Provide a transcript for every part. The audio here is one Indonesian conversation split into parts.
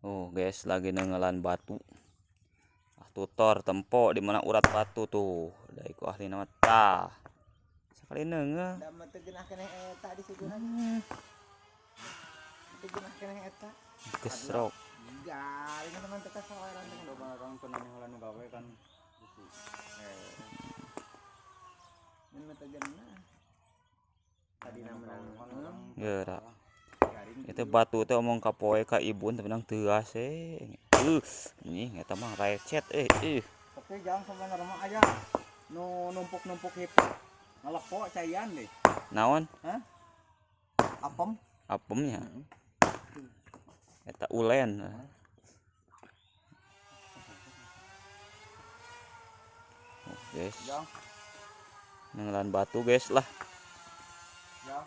Oh guys, lagi nengelan batu. Tutor tempo di mana urat batu tuh. Dari ku ahli nama tah. Sekali nenge. Da mah teu geunah keneh eta di suguhan. Teu geunah keneh eta. Gesrok. Garing teman teh sawaran teh Loba orang pernah heula nu gawe kan. mun mah teu geunah. Tadi menang Geura. Itu batu teh omong ka poe ka ibun teh menang teu ase. Ini eta mah recet Tapi jangan sebenarnya mah aja nu numpuk-numpuk itu. Ngaleko caian deh. Naon? Hah? Apem? Apemnya. Eta ulen. Guys. Nengelan batu guys lah. Ya.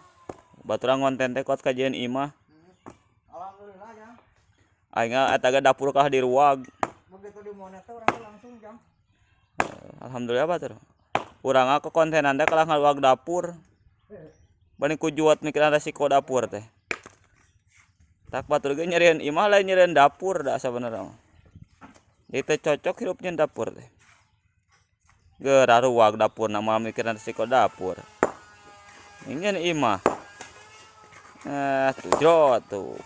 Baturang konten teh kuat kajian imah. Alhamdulillah ya. Aing eta ge dapur kah di ruag. Begitu di monitor orang langsung jam. Alhamdulillah batur. Urang ke kontenan teh kalah ngaluag dapur. Bani ku juot mikiran resiko dapur teh. Tak batur ge nyerieun imah lain nyerieun dapur da sabenerna. Jadi teh cocok hirup nyeun dapur teh. Geura ruag dapur nama mikiran resiko dapur. Ingin imah. Tuh jot tuh.